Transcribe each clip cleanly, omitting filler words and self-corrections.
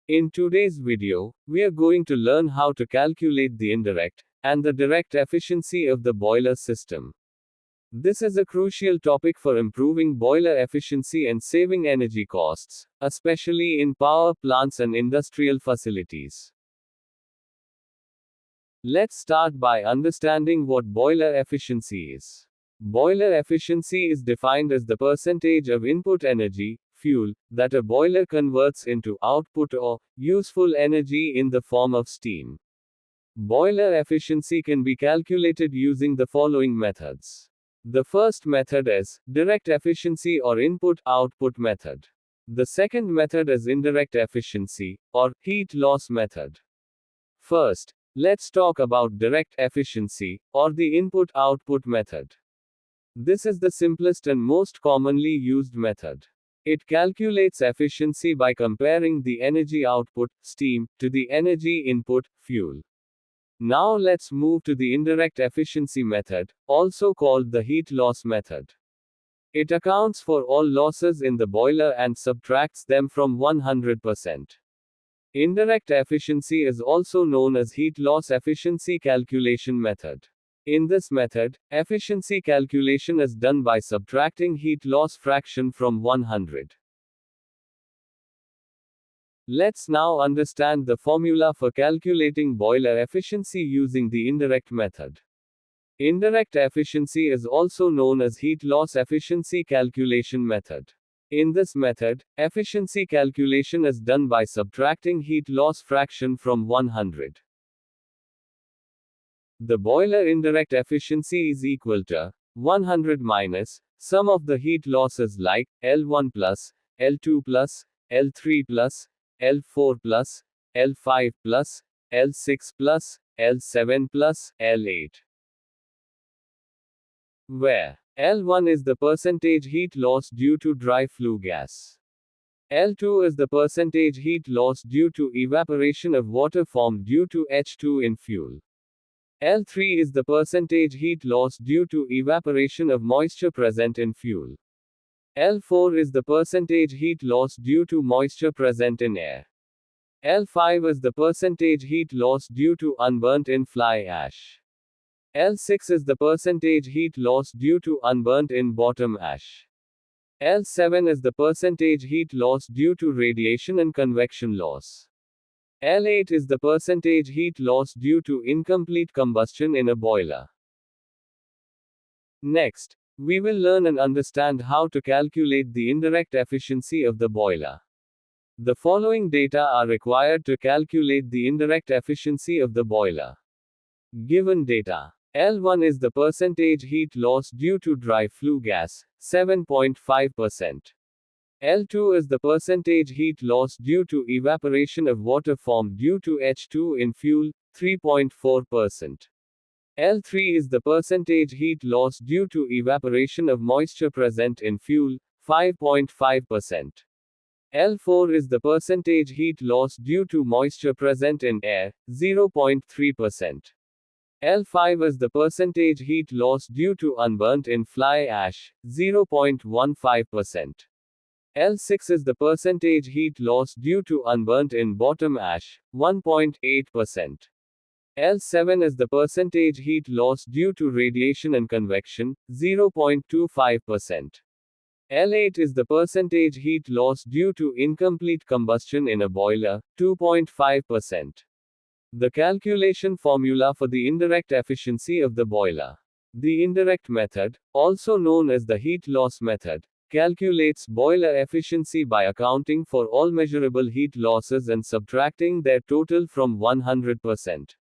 In today's video, we are going to learn how to calculate the indirect and the direct efficiency of the boiler system. This is a crucial topic for improving boiler efficiency and saving energy costs, especially in power plants and industrial facilities. Let's start by understanding what boiler efficiency is. Boiler efficiency is defined as the percentage of input energy, fuel, that a boiler converts into output or useful energy in the form of steam. Boiler efficiency can be calculated using the following methods. The first method is direct efficiency or input-output method. The second method is indirect efficiency, or heat loss method. First, let's talk about direct efficiency, or the input-output method. This is the simplest and most commonly used method. It calculates efficiency by comparing the energy output, steam, to the energy input, fuel. Now let's move to the indirect efficiency method, also called the heat loss method. It accounts for all losses in the boiler and subtracts them from 100%. Indirect efficiency is also known as heat loss efficiency calculation method. In this method, efficiency calculation is done by subtracting heat loss fraction from 100. Let's now understand the formula for calculating boiler efficiency using the indirect method. Indirect efficiency is also known as heat loss efficiency calculation method. In this method, efficiency calculation is done by subtracting heat loss fraction from 100. The boiler indirect efficiency is equal to 100 minus sum of the heat losses like L1 plus, L2 plus, L3 plus, L4 plus, L5 plus, L6 plus, L7 plus, L8. Where L1 is the percentage heat loss due to dry flue gas. L2 is the percentage heat loss due to evaporation of water formed due to H2 in fuel. L3 is the percentage heat loss due to evaporation of moisture present in fuel. L4 is the percentage heat loss due to moisture present in air. L5 is the percentage heat loss due to unburnt in fly ash. L6 is the percentage heat loss due to unburnt in bottom ash. L7 is the percentage heat loss due to radiation and convection loss. L8 is the percentage heat loss due to incomplete combustion in a boiler. Next, we will learn and understand how to calculate the indirect efficiency of the boiler. The following data are required to calculate the indirect efficiency of the boiler. Given data. L1 is the percentage heat loss due to dry flue gas, 7.5%. L2 is the percentage heat loss due to evaporation of water formed due to H2 in fuel, 3.4%. L3 is the percentage heat loss due to evaporation of moisture present in fuel, 5.5%. L4 is the percentage heat loss due to moisture present in air, 0.3%. L5 is the percentage heat loss due to unburnt in fly ash, 0.15%. L6 is the percentage heat loss due to unburnt in bottom ash, 1.8%. L7 is the percentage heat loss due to radiation and convection, 0.25%. L8 is the percentage heat loss due to incomplete combustion in a boiler, 2.5%. The calculation formula for the indirect efficiency of the boiler. The indirect method, also known as the heat loss method, calculates boiler efficiency by accounting for all measurable heat losses and subtracting their total from 100%.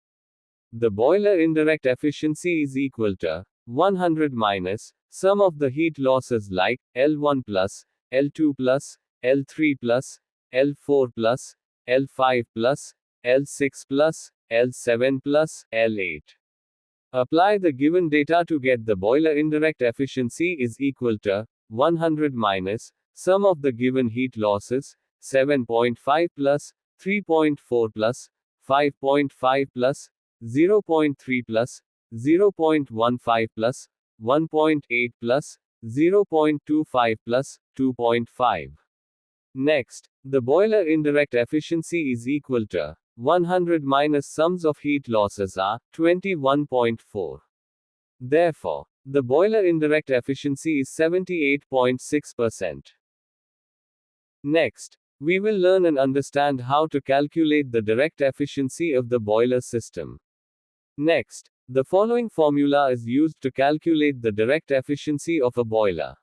The boiler indirect efficiency is equal to 100 minus sum of the heat losses like L1 plus, L2 plus, L3 plus, L4 plus, L5 plus, L6 plus, L7 plus, L8. Apply the given data to get the boiler indirect efficiency is equal to 100 minus sum of the given heat losses, 7.5 plus, 3.4 plus, 5.5 plus, 0.3 plus, 0.15 plus, 1.8 plus, 0.25 plus, 2.5. Next, The boiler indirect efficiency is equal to 100 minus sums of heat losses are 21.4. Therefore, the boiler indirect efficiency is 78.6%. Next, we will learn and understand how to calculate the direct efficiency of the boiler system. Next, the following formula is used to calculate the direct efficiency of a boiler.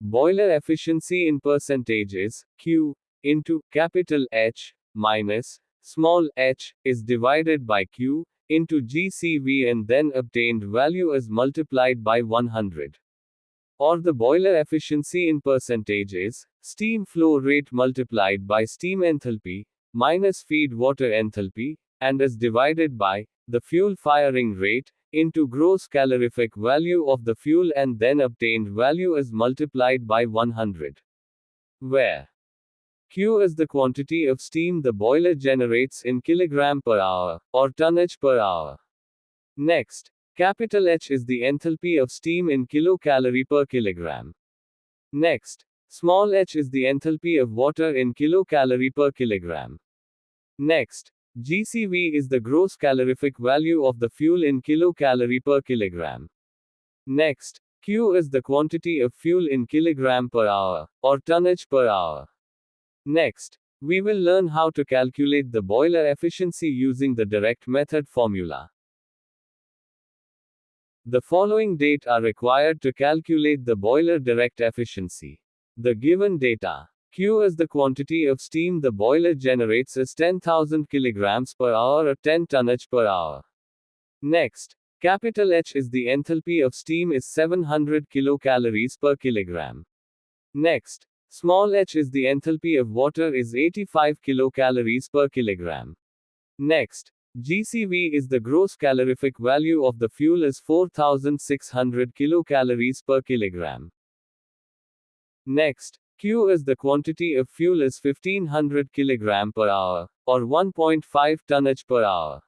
Boiler efficiency in percentage is Q into capital H minus small h is divided by Q into GCV, and then obtained value is multiplied by 100. Or the boiler efficiency in percentage is steam flow rate multiplied by steam enthalpy minus feed water enthalpy, and is divided by the fuel firing rate into gross calorific value of the fuel, and then obtained value is multiplied by 100. Where Q is the quantity of steam the boiler generates in kilogram per hour, or tonnage per hour. Next, capital H is the enthalpy of steam in kilocalorie per kilogram. Next, small h is the enthalpy of water in kilocalorie per kilogram. Next, GCV is the gross calorific value of the fuel in kilocalorie per kilogram. Next, Q is the quantity of fuel in kilogram per hour, or tonnage per hour. Next, we will learn how to calculate the boiler efficiency using the direct method formula. The following data are required to calculate the boiler direct efficiency. The given data. Q is the quantity of steam the boiler generates is 10,000 kilograms per hour, or 10 tonnage per hour. Next, capital H is the enthalpy of steam is 700 kilocalories per kilogram. Next, small h is the enthalpy of water is 85 kilocalories per kilogram. Next, GCV is the gross calorific value of the fuel is 4600 kilocalories per kilogram. Next, Q is the quantity of fuel is 1500 kilogram per hour, or 1.5 tonnage per hour.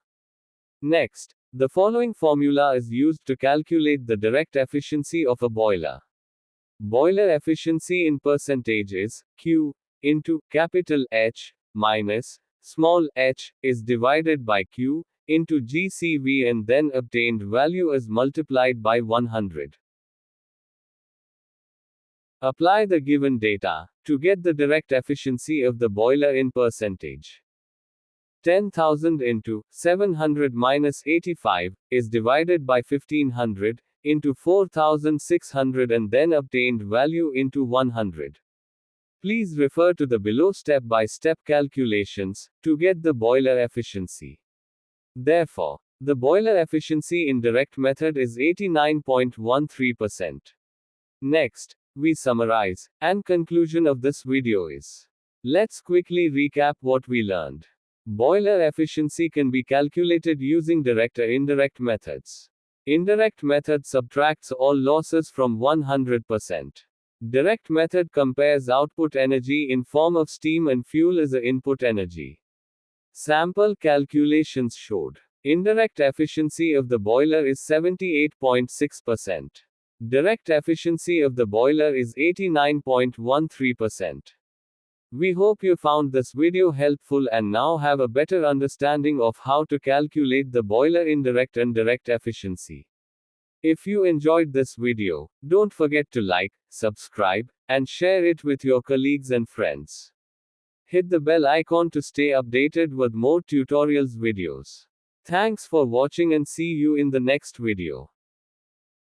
Next, the following formula is used to calculate the direct efficiency of a boiler. Boiler efficiency in percentage is Q into capital H minus small h is divided by Q into GCV, and then obtained value is multiplied by 100. Apply the given data to get the direct efficiency of the boiler in percentage. 10,000 into 700 minus 85 is divided by 1500 into 4600, and then obtained value into 100. Please refer to the below step-by-step calculations to get the boiler efficiency. Therefore, the boiler efficiency in direct method is 89.13%. Next, we summarize and conclusion of this video is. Let's quickly recap what we learned. Boiler efficiency can be calculated using direct or indirect methods. Indirect method subtracts all losses from 100%. Direct method compares output energy in form of steam and fuel as a input energy. Sample calculations showed indirect efficiency of the boiler is 78.6%. Direct efficiency of the boiler is 89.13%. We hope you found this video helpful and now have a better understanding of how to calculate the boiler indirect and direct efficiency. If you enjoyed this video, don't forget to like, subscribe, and share it with your colleagues and friends. Hit the bell icon to stay updated with more tutorials videos. Thanks for watching and see you in the next video.